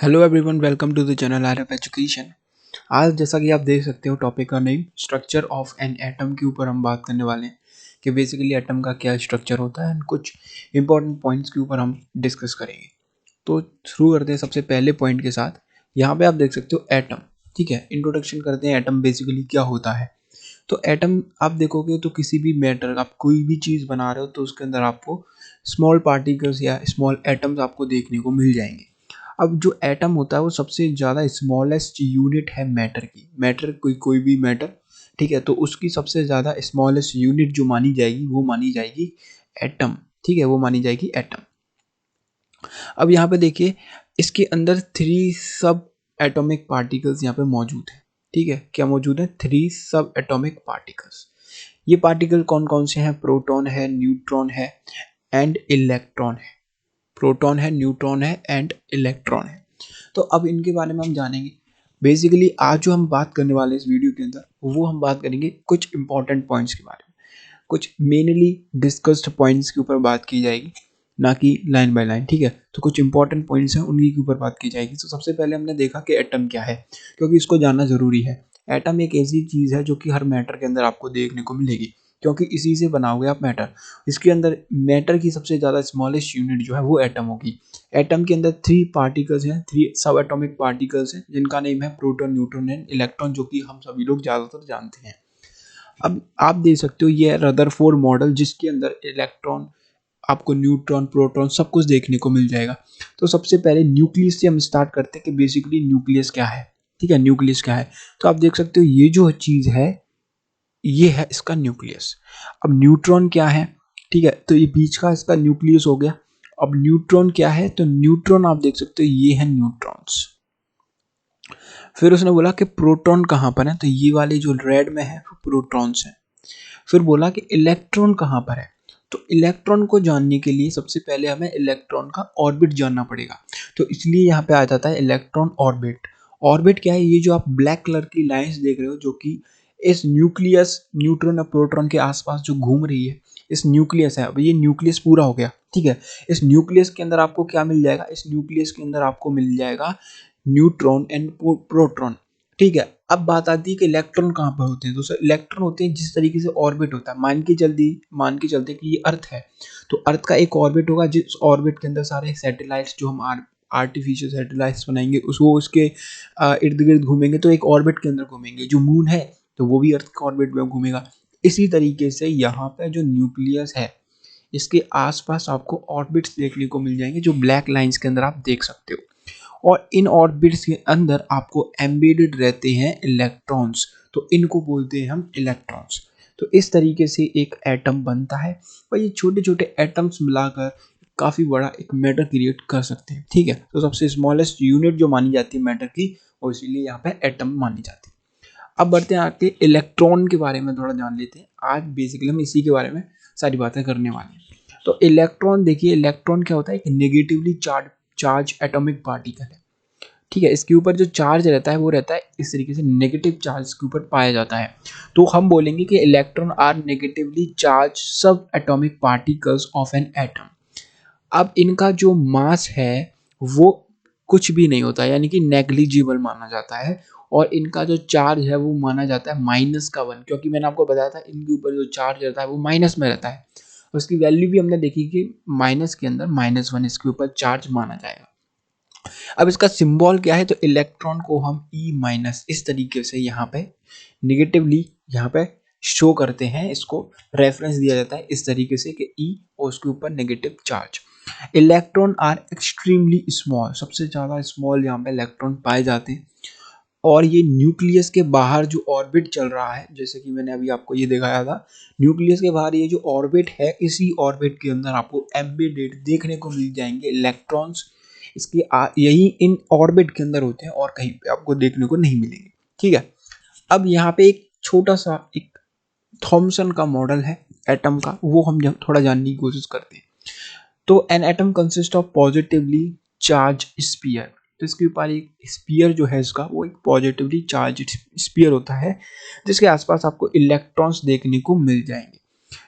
Hello everyone, welcome to the channel R F education. आज जैसा कि आप देख सकते हो, टॉपिक का name structure of an atom के ऊपर हम बात करने वाले हैं कि बेसिकली एटम का क्या स्ट्रक्चर होता है। कुछ इंपॉर्टेंट पॉइंट्स के ऊपर हम डिस्कस करेंगे। तो शुरू करते हैं सबसे पहले पॉइंट के साथ। यहाँ पे आप देख सकते हो एटम। ठीक है, इंट्रोडक्शन करते हैं एटम बेसिकली क्या होता है। तो एटम आप देखोगे तो किसी भी मैटर, आप कोई भी चीज़ बना रहे हो तो उसके अंदर आपको स्मॉल पार्टिकल्स या स्मॉल एटम्स आपको देखने को मिल जाएंगे। अब जो एटम होता है वो सबसे ज़्यादा स्मॉलेस्ट यूनिट है मैटर की। मैटर कोई भी मैटर, ठीक है, तो उसकी सबसे ज़्यादा स्मॉलेस्ट यूनिट जो मानी जाएगी वो मानी जाएगी एटम। ठीक है, वो मानी जाएगी एटम। अब यहाँ पे देखिए, इसके अंदर 3 सब एटॉमिक पार्टिकल्स यहाँ पे मौजूद है। ठीक है, क्या मौजूद है? 3 सब एटॉमिक पार्टिकल्स। ये पार्टिकल कौन कौन से हैं? प्रोटॉन है, न्यूट्रॉन है एंड इलेक्ट्रॉन है। प्रोटॉन है, न्यूट्रॉन है एंड इलेक्ट्रॉन है। तो अब इनके बारे में हम जानेंगे। बेसिकली आज जो हम बात करने वाले हैं इस वीडियो के अंदर, वो हम बात करेंगे कुछ इंपॉर्टेंट पॉइंट्स के बारे में। कुछ मेनली डिस्कस्ड पॉइंट्स के ऊपर बात की जाएगी, ना कि लाइन बाय लाइन। ठीक है, तो कुछ इंपॉर्टेंट पॉइंट्स हैं उन्हीं के ऊपर बात की जाएगी। तो सबसे पहले हमने देखा कि एटम क्या है, क्योंकि इसको जानना जरूरी है। एटम एक ऐसी चीज़ है जो कि हर मैटर के अंदर आपको देखने को मिलेगी, क्योंकि इसी से बना हुआ आप मैटर। इसके अंदर मैटर की सबसे ज़्यादा स्मॉलेस्ट यूनिट जो है वो एटम होगी। एटम के अंदर 3 पार्टिकल्स हैं, 3 सब एटॉमिक पार्टिकल्स हैं, जिनका नेम है प्रोटॉन, न्यूट्रॉन एंड इलेक्ट्रॉन, जो कि हम सभी लोग ज़्यादातर जानते हैं। अब आप देख सकते हो ये है रदरफोर्ड मॉडल, जिसके अंदर इलेक्ट्रॉन, आपको न्यूट्रॉन, प्रोटॉन सब कुछ देखने को मिल जाएगा। तो सबसे पहले न्यूक्लियस से हम स्टार्ट करते हैं कि बेसिकली न्यूक्लियस क्या है। ठीक है, न्यूक्लियस क्या है? तो आप देख सकते हो ये जो चीज़ है ये है इसका न्यूक्लियस। अब न्यूट्रॉन क्या है? ठीक है, तो ये बीच का इसका न्यूक्लियस हो गया। अब न्यूट्रॉन क्या है? तो न्यूट्रॉन आप देख सकते हो ये है न्यूट्रॉन्स। फिर उसने बोला कि प्रोटॉन कहाँ पर है, तो ये वाले जो रेड में है वो प्रोटॉन्स हैं। फिर बोला कि इलेक्ट्रॉन कहाँ पर है, तो इलेक्ट्रॉन को जानने के लिए सबसे पहले हमें इलेक्ट्रॉन का ऑर्बिट जानना पड़ेगा। तो इसलिए यहाँ पे आ जाता है इलेक्ट्रॉन ऑर्बिट। ऑर्बिट क्या है? ये जो आप ब्लैक कलर की लाइंस देख रहे हो, जो कि इस न्यूक्लियस, न्यूट्रॉन और प्रोटॉन के आसपास जो घूम रही है, इस न्यूक्लियस है। अब ये न्यूक्लियस पूरा हो गया। ठीक है, इस न्यूक्लियस के अंदर आपको क्या मिल जाएगा? इस न्यूक्लियस के अंदर आपको मिल जाएगा न्यूट्रॉन एंड प्रोटॉन। ठीक है, अब बात आती है कि इलेक्ट्रॉन कहाँ पर होते हैं। तो इलेक्ट्रॉन होते हैं जिस तरीके से ऑर्बिट होता है। मान के चलते कि ये अर्थ है, तो अर्थ का एक ऑर्बिट होगा, जिस ऑर्बिट के अंदर सारे सैटेलाइट्स जो हम आर्टिफिशियल सैटेलाइट्स बनाएंगे उसको उसके इर्द गिर्द घूमेंगे, तो एक ऑर्बिट के अंदर घूमेंगे। जो मून है तो वो भी अर्थ के ऑर्बिट में घूमेगा। इसी तरीके से यहाँ पे जो न्यूक्लियस है, इसके आसपास आपको ऑर्बिट्स देखने को मिल जाएंगे, जो ब्लैक लाइंस के अंदर आप देख सकते हो। और इन ऑर्बिट्स के अंदर आपको एम्बेडेड रहते हैं इलेक्ट्रॉन्स, तो इनको बोलते हैं हम इलेक्ट्रॉन्स। तो इस तरीके से एक एटम बनता है, और ये छोटे छोटे एटम्स मिलाकर काफ़ी बड़ा एक मैटर क्रिएट कर सकते हैं। ठीक है, तो सबसे स्मॉलेस्ट यूनिट जो मानी जाती है मैटर की, और इसीलिए यहाँ पे एटम मानी जाती है। अब बढ़ते हैं आगे, इलेक्ट्रॉन के बारे में थोड़ा जान लेते हैं। आज बेसिकली हम इसी के बारे में सारी बातें करने वाले हैं। तो इलेक्ट्रॉन देखिए, इलेक्ट्रॉन क्या होता है? एक नेगेटिवली चार्ज एटॉमिक पार्टिकल है। ठीक है, इसके ऊपर जो चार्ज रहता है वो रहता है इस तरीके से, नेगेटिव चार्ज इसके ऊपर पाया जाता है। तो हम बोलेंगे कि इलेक्ट्रॉन आर नेगेटिवली चार्ज सब atomic particles of an atom. अब इनका जो मास है वो कुछ भी नहीं होता, यानी कि नेग्लिजिबल माना जाता है। और इनका जो चार्ज है वो माना जाता है -1, क्योंकि मैंने आपको बताया था इनके ऊपर जो चार्ज रहता है वो माइनस में रहता है। उसकी वैल्यू भी हमने देखी कि माइनस के अंदर -1 इसके ऊपर चार्ज माना जाएगा। अब इसका सिंबल क्या है? तो इलेक्ट्रॉन को हम E- इस तरीके से यहाँ पे निगेटिवली यहाँ पे शो करते हैं। इसको रेफरेंस दिया जाता है इस तरीके से कि E और उसके ऊपर negative charge. Electron are extremely small, सबसे ज़्यादा स्मॉल यहाँ पे इलेक्ट्रॉन पाए जाते हैं। और ये न्यूक्लियस के बाहर जो ऑर्बिट चल रहा है, जैसे कि मैंने अभी आपको ये दिखाया था, न्यूक्लियस के बाहर ये जो ऑर्बिट है, इसी ऑर्बिट के अंदर आपको एम्बेडेड देखने को मिल जाएंगे इलेक्ट्रॉन्स। इसके यही इन ऑर्बिट के अंदर होते हैं और कहीं पे आपको देखने को नहीं मिलेंगे। ठीक है, अब यहाँ पे एक छोटा सा एक थॉमसन का मॉडल है एटम का, वो हम थोड़ा जानने की कोशिश करते हैं। तो an atom consist of positively charge sphere. तो इसके ऊपर एक स्पीयर जो है इसका, वो एक पॉजिटिवली चार्ज स्पीयर होता है, जिसके आसपास आपको इलेक्ट्रॉन्स देखने को मिल जाएंगे।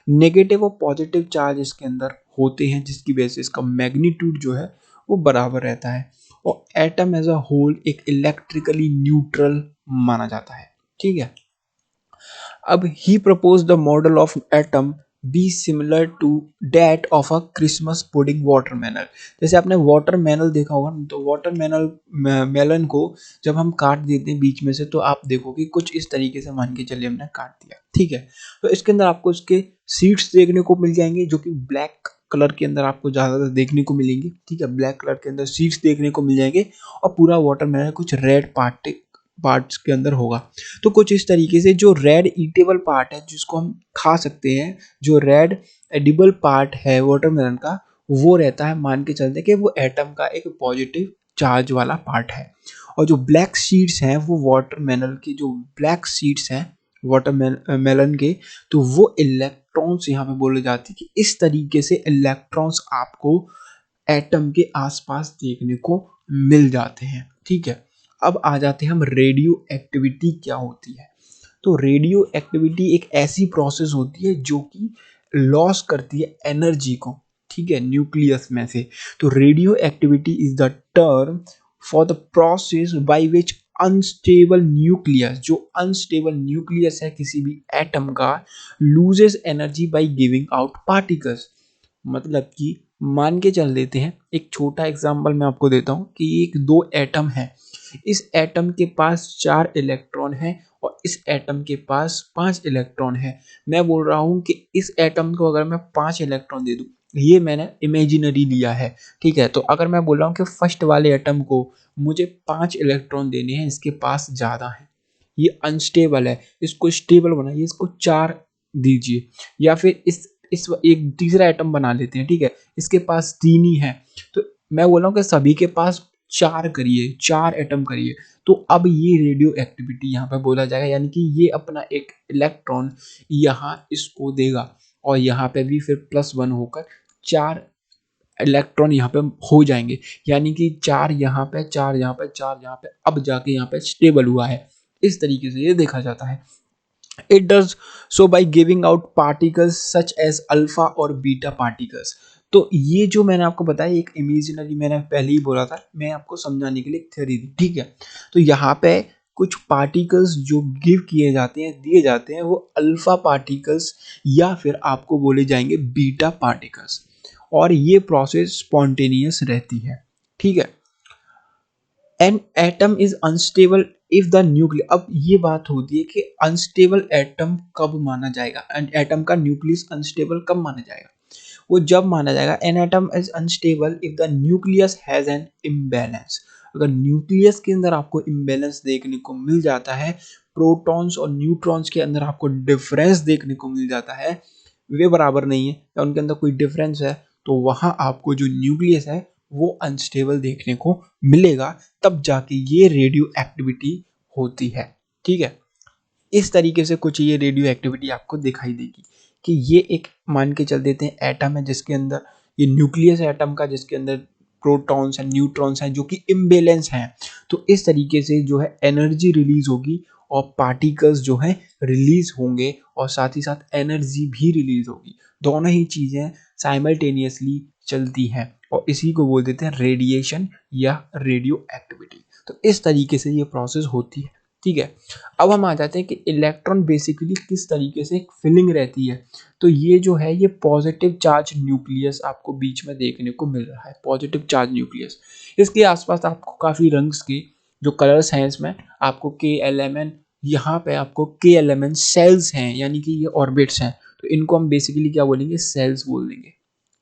नेगेटिव और पॉजिटिव चार्ज इसके अंदर होते हैं, जिसकी वजह से इसका मैग्नीट्यूड जो है वो बराबर रहता है। और एटम एज अ होल एक इलेक्ट्रिकली न्यूट्रल माना जाता है। ठीक है, अब he propose the model of atom be similar to that of a Christmas pudding watermelon. जैसे आपने वाटरमेलन देखा होगा, तो वाटरमेलन मेलन को जब हम काट देते हैं बीच में से, तो आप देखोगे कुछ इस तरीके से मान के चलिए हमने काट दिया। ठीक है, तो इसके अंदर आपको इसके सीड्स देखने को मिल जाएंगे जो कि ब्लैक कलर के अंदर आपको ज़्यादातर देखने को मिलेंगे। ठीक है, ब्लैक कलर के अंदर सीड्स देखने को मिल जाएंगे और पूरा वाटरमेलन कुछ रेड पार्ट्स के अंदर होगा। तो कुछ इस तरीके से जो रेड ईटेबल पार्ट है जिसको हम खा सकते हैं, जो रेड एडिबल पार्ट है वाटरमेलन का, वो रहता है, मान के चलते कि वो एटम का एक पॉजिटिव चार्ज वाला पार्ट है। और जो ब्लैक सीड्स हैं वो वाटरमेलन के जो ब्लैक सीड्स हैं वाटरमेलन के, तो वो इलेक्ट्रॉन्स यहाँ पे बोले जाते हैं कि इस तरीके से इलेक्ट्रॉन्स आपको एटम के आसपास देखने को मिल जाते हैं। ठीक है, अब आ जाते हैं हम रेडियो एक्टिविटी क्या होती है। तो रेडियो एक्टिविटी एक ऐसी प्रोसेस होती है जो कि लॉस करती है एनर्जी को, ठीक है, न्यूक्लियस में से। तो radio activity is the term for the process by which unstable nucleus, जो अनस्टेबल न्यूक्लियस है किसी भी एटम का, loses energy by giving out particles. मतलब कि मान के चल देते हैं, एक छोटा एग्जांपल मैं आपको देता हूँ कि एक दो एटम है, इस एटम के पास 4 इलेक्ट्रॉन है और इस एटम के पास 5 इलेक्ट्रॉन है। मैं बोल रहा हूँ कि इस एटम को अगर मैं 5 इलेक्ट्रॉन दे दूँ, ये मैंने इमेजिनरी लिया है। ठीक है, तो अगर मैं बोल रहा हूँ कि फर्स्ट वाले एटम को मुझे 5 इलेक्ट्रॉन देने हैं, इसके पास ज़्यादा है, ये अनस्टेबल है, इसको स्टेबल बनाइए, इसको 4 दीजिए। या फिर इस एक तीसरा एटम बना लेते हैं। ठीक है, इसके पास 3 ही है, तो मैं बोल रहा हूँ कि सभी के पास 4 करिए, 4 एटम करिए। तो अब ये रेडियो एक्टिविटी यहाँ पे बोला जाएगा, यानी कि ये अपना एक इलेक्ट्रॉन यहाँ इसको देगा और यहाँ पे भी फिर +1 होकर 4 इलेक्ट्रॉन यहाँ पे हो जाएंगे, यानी कि 4 यहाँ पे, 4 यहाँ पे, 4 यहाँ पे, अब जाके यहाँ पे स्टेबल हुआ है। इस तरीके से ये देखा जाता है। It does so by giving out particles such as alpha और बीटा पार्टिकल्स। तो ये जो मैंने आपको बताया एक इमेजिनरी, मैंने पहले ही बोला था, मैं आपको समझाने के लिए एक थ्योरी दी। ठीक है, तो यहाँ पे कुछ पार्टिकल्स जो गिव किए जाते हैं, दिए जाते हैं, वो अल्फा पार्टिकल्स या फिर आपको बोले जाएंगे बीटा पार्टिकल्स, और ये प्रोसेस स्पॉन्टेनियस रहती है। ठीक है, an atom is unstable if the nucleus. अब ये बात होती है कि अनस्टेबल एटम कब माना जाएगा, एंड एटम का न्यूक्लियस अनस्टेबल कब माना जाएगा, वो जब माना जाएगा an atom is unstable if the nucleus has an imbalance. अगर न्यूक्लियस के अंदर आपको इम्बैलेंस देखने को मिल जाता है, प्रोटॉन्स और न्यूट्रॉन्स के अंदर आपको डिफरेंस देखने को मिल जाता है, वे बराबर नहीं है या उनके अंदर कोई डिफरेंस है, तो वहां आपको जो न्यूक्लियस है वो अनस्टेबल देखने को मिलेगा, तब जाके ये रेडियो एक्टिविटी होती है। ठीक है, इस तरीके से कुछ ये रेडियो एक्टिविटी आपको दिखाई देगी कि ये एक, मान के चल देते हैं, एटम है जिसके अंदर, ये न्यूक्लियस है एटम का जिसके अंदर प्रोटॉन्स हैं, न्यूट्रॉन्स हैं जो कि इम्बेलेंस हैं। तो इस तरीके से जो है एनर्जी रिलीज होगी और पार्टिकल्स जो है रिलीज होंगे और साथ ही साथ एनर्जी भी रिलीज होगी। दोनों ही चीज़ें साइमल्टेनियसली चलती हैं और इसी को बोल देते हैं रेडिएशन या रेडियो एक्टिविटी। तो इस तरीके से ये प्रोसेस होती है। ठीक है, अब हम आ जाते हैं कि इलेक्ट्रॉन बेसिकली किस तरीके से फिलिंग रहती है। तो ये जो है ये पॉजिटिव चार्ज न्यूक्लियस आपको बीच में देखने को मिल रहा है, पॉजिटिव चार्ज न्यूक्लियस। इसके आसपास आपको काफ़ी रंग्स के जो कलर्स हैं इसमें आपको KLMN, यहाँ पे आपको KLMN सेल्स हैं, यानी कि ये ऑर्बिट्स हैं, तो इनको हम बेसिकली क्या बोलेंगे, सेल्स बोल देंगे,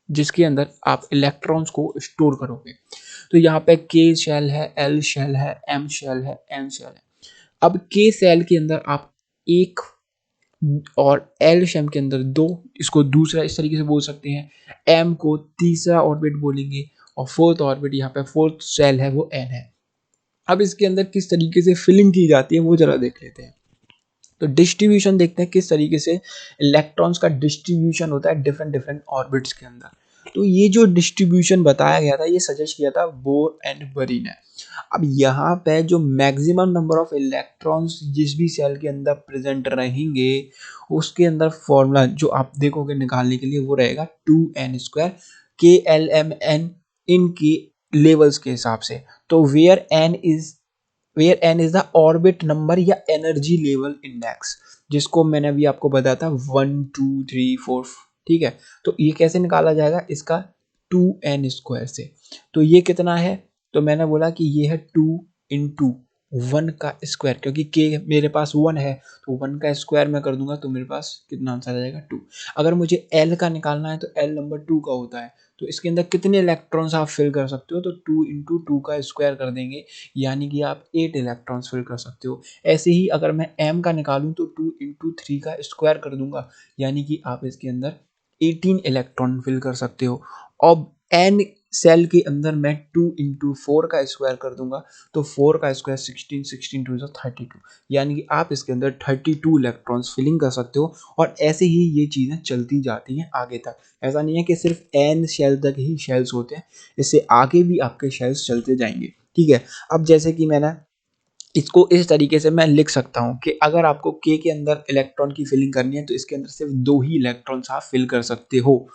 जिसके अंदर आप इलेक्ट्रॉन्स को स्टोर करोगे। तो यहाँ पे K शेल है, L शेल है, M शेल है, N शेल है। अब K सेल के अंदर आप एक और L शेल के अंदर 2, इसको दूसरा इस तरीके से बोल सकते हैं, M को तीसरा ऑर्बिट बोलेंगे और फोर्थ ऑर्बिट, यहाँ पे फोर्थ सेल है वो N है। अब इसके अंदर किस तरीके से फिलिंग की जाती है वो जरा देख लेते हैं। तो डिस्ट्रीब्यूशन देखते हैं किस तरीके से इलेक्ट्रॉन्स का डिस्ट्रीब्यूशन होता है डिफरेंट डिफरेंट ऑर्बिट्स के अंदर। तो ये जो डिस्ट्रीब्यूशन बताया गया था ये सजेस्ट किया था बोर एंड बरी ने। अब यहाँ पे जो मैक्सिमम नंबर ऑफ इलेक्ट्रॉन्स जिस भी सेल के अंदर प्रेजेंट रहेंगे उसके अंदर फॉर्मूला जो आप देखोगे निकालने के लिए वो रहेगा 2n² KLMN इन की लेवल्स के हिसाब से। तो where n is the orbit number या एनर्जी लेवल इंडेक्स, जिसको मैंने अभी आपको बताया था 1 2 3 4। ठीक है, तो ये कैसे निकाला जाएगा इसका 2n² से। तो ये कितना है, तो मैंने बोला कि ये है 2 × 1 का स्क्वायर, क्योंकि k मेरे पास 1 है तो 1 का स्क्वायर मैं कर दूंगा तो मेरे पास कितना आंसर आ जाएगा 2। अगर मुझे l का निकालना है तो l नंबर 2 का होता है, तो इसके अंदर कितने इलेक्ट्रॉन्स आप फिल कर सकते हो, तो 2 × 2 का स्क्वायर कर देंगे, यानी कि आप 8 इलेक्ट्रॉन्स फिल कर सकते हो। ऐसे ही अगर मैं m का निकालूं तो 2 × 3 का स्क्वायर कर दूंगा, यानी कि आप इसके अंदर 18 इलेक्ट्रॉन फिल कर सकते हो। अब n सेल के अंदर मैं 2 × 4 का स्क्वायर कर दूंगा, तो 4 का स्क्वायर 16, 16 2 32, यानी कि आप इसके अंदर 32 इलेक्ट्रॉन्स फिलिंग कर सकते हो। और ऐसे ही ये चीज़ें चलती जाती हैं आगे तक। ऐसा नहीं है कि सिर्फ n शेल तक ही शेल्स होते हैं, इससे आगे भी आपके शेल्स चलते जाएंगे। ठीक है, अब जैसे कि मैंने इसको इस तरीके से मैं लिख सकता हूँ कि अगर आपको k के अंदर इलेक्ट्रॉन की फिलिंग करनी है तो इसके अंदर सिर्फ 2 ही इलेक्ट्रॉन्स आप फिल कर सकते हो।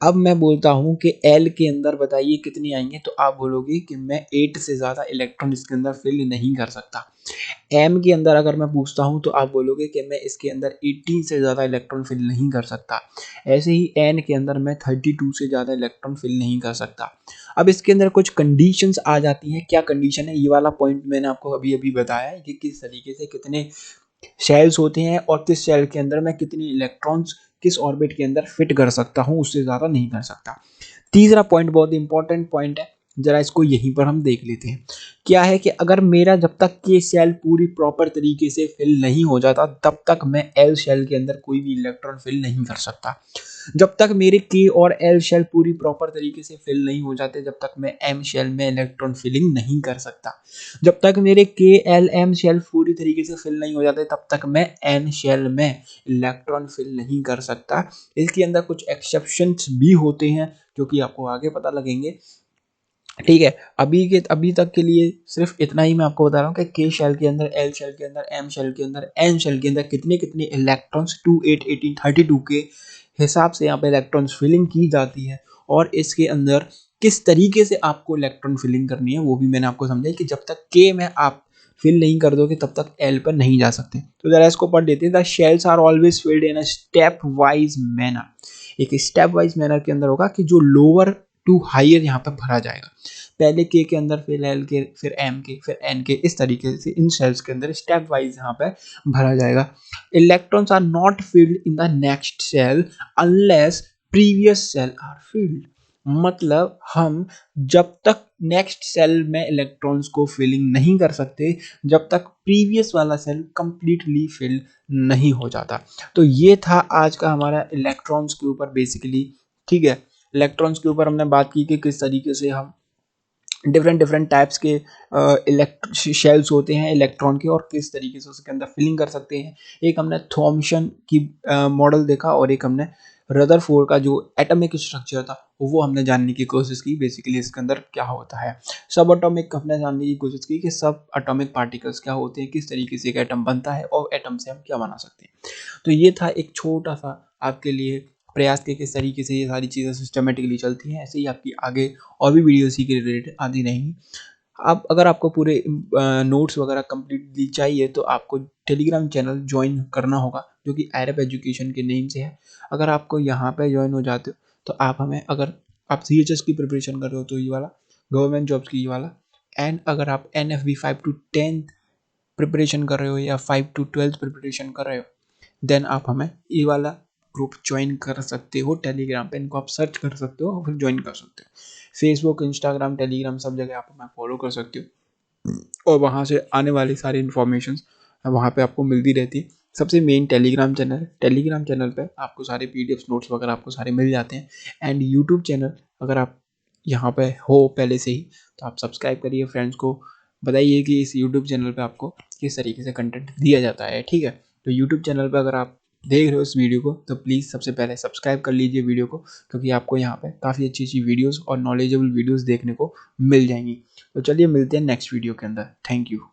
अब मैं बोलता हूँ कि L के अंदर बताइए कितने आएंगे, तो आप बोलोगे कि मैं 8 से ज़्यादा इलेक्ट्रॉन इसके अंदर फिल नहीं कर सकता। M के अंदर अगर मैं पूछता हूँ तो आप बोलोगे कि मैं इसके अंदर 18 से ज़्यादा इलेक्ट्रॉन फिल नहीं कर सकता। ऐसे ही N के अंदर मैं 32 से ज़्यादा इलेक्ट्रॉन फिल नहीं कर सकता। अब इसके अंदर कुछ कंडीशंस आ जाती हैं। क्या कंडीशन है, ये वाला पॉइंट मैंने आपको अभी अभी बताया है कि किस तरीके से कितने शेल्स होते हैं और किस शेल के अंदर मैं कितनी इलेक्ट्रॉन्स किस ऑर्बिट के अंदर फिट कर सकता हूँ, उससे ज़्यादा नहीं कर सकता। तीसरा पॉइंट बहुत इंपॉर्टेंट पॉइंट है, जरा इसको यहीं पर हम देख लेते हैं। क्या है कि अगर मेरा जब तक के शेल पूरी प्रॉपर तरीके से फिल नहीं हो जाता तब तक मैं एल शेल के अंदर कोई भी इलेक्ट्रॉन फिल नहीं कर सकता। जब तक मेरे के और एल शेल पूरी प्रॉपर तरीके से फिल नहीं हो जाते जब तक मैं एम शेल में इलेक्ट्रॉन फिलिंग नहीं कर सकता। जब तक मेरे के एल एम शेल पूरी तरीके से फिल नहीं हो जाते तब तक मैं एन शेल में इलेक्ट्रॉन फिल नहीं कर सकता। इसके अंदर कुछ एक्सेप्शंस भी होते हैं जो कि आपको आगे पता लगेंगे। ठीक है, अभी तक के लिए सिर्फ इतना ही मैं आपको बता रहा हूँ कि के शेल के अंदर, एल शेल के अंदर, एम शेल के अंदर, एन शेल के अंदर कितने कितने इलेक्ट्रॉन्स 2 8 18 32 के हिसाब से यहाँ पे इलेक्ट्रॉन्स फिलिंग की जाती है। और इसके अंदर किस तरीके से आपको इलेक्ट्रॉन फिलिंग करनी है वो भी मैंने आपको समझाई कि जब तक के में आप फिल नहीं कर दोगे तब तक एल पर नहीं जा सकते। तो जरा इसको पढ़ देते हैं। The shells are always filled in a step wise manner. एक स्टेप वाइज मैनर के अंदर होगा कि जो लोअर टू हायर यहाँ पे भरा जाएगा। पहले के अंदर फिर एल के, फिर एम के, फिर एन के, इस तरीके से इन सेल्स के अंदर स्टेप वाइज यहाँ पे भरा जाएगा। Electrons are not filled in the next shell unless previous shell are filled. मतलब हम जब तक नेक्स्ट सेल में इलेक्ट्रॉन्स को फिलिंग नहीं कर सकते जब तक प्रीवियस वाला सेल कंप्लीटली फिल नहीं हो जाता। तो ये था आज का हमारा इलेक्ट्रॉन्स के ऊपर बेसिकली। ठीक है, इलेक्ट्रॉन्स के ऊपर हमने बात की कि किस तरीके से हम डिफरेंट डिफरेंट टाइप्स के शेल्स होते हैं इलेक्ट्रॉन के और किस तरीके से उसके अंदर फिलिंग कर सकते हैं। एक हमने थॉमसन की मॉडल देखा और एक हमने रदरफोर्ड का जो एटॉमिक स्ट्रक्चर था वो हमने जानने की कोशिश की बेसिकली इसके अंदर क्या होता है। सब एटॉमिक हमने जानने की कोशिश की कि सब एटॉमिक पार्टिकल्स क्या होते हैं, किस तरीके से एक एटम बनता है और एटम से हम क्या बना सकते हैं। तो ये था एक छोटा सा आपके लिए प्रयास के किस तरीके से ये सारी चीज़ें सिस्टमेटिकली चलती हैं। ऐसे ही आपकी आगे और भी वीडियो इसी के रिलेटेड आती रहेंगी। आप अगर आपको पूरे नोट्स वगैरह कंप्लीटली चाहिए तो आपको टेलीग्राम चैनल ज्वाइन करना होगा जो कि आयरप एजुकेशन के नेम से है। अगर आपको यहाँ पे ज्वाइन हो जाते हो तो आप हमें, अगर आप CHS की प्रिपरेशन कर रहे हो तो ये वाला, गवर्नमेंट जॉब्स की ये वाला, एंड अगर आप NFB 5 to 10 प्रिपरेशन कर रहे हो या 5 to 12 प्रिपरेशन कर रहे हो देन आप हमें ये वाला ग्रुप ज्वाइन कर सकते हो टेलीग्राम पे। इनको आप सर्च कर सकते हो और फिर ज्वाइन कर सकते हो। फेसबुक, इंस्टाग्राम, टेलीग्राम सब जगह आप हमें फॉलो कर सकते हो और वहाँ से आने वाली सारी इन्फॉर्मेशन वहाँ पे आपको मिलती रहती है। सबसे मेन टेलीग्राम चैनल है, टेलीग्राम चैनल पे आपको सारे PDF नोट्स वगैरह आपको सारे मिल जाते हैं। एंड यूट्यूब चैनल अगर आप यहाँ पे हो पहले से ही तो आप सब्सक्राइब करिए, फ्रेंड्स को बताइए कि इस यूट्यूब चैनल पे आपको किस तरीके से कंटेंट दिया जाता है। ठीक है, तो यूट्यूब चैनल पे अगर आप देख रहे हो इस वीडियो को तो प्लीज़ सबसे पहले सब्सक्राइब कर लीजिए वीडियो को, क्योंकि आपको यहाँ पे काफ़ी अच्छी अच्छी वीडियोस और नॉलेजेबल वीडियोस देखने को मिल जाएंगी। तो चलिए मिलते हैं नेक्स्ट वीडियो के अंदर। Thank you.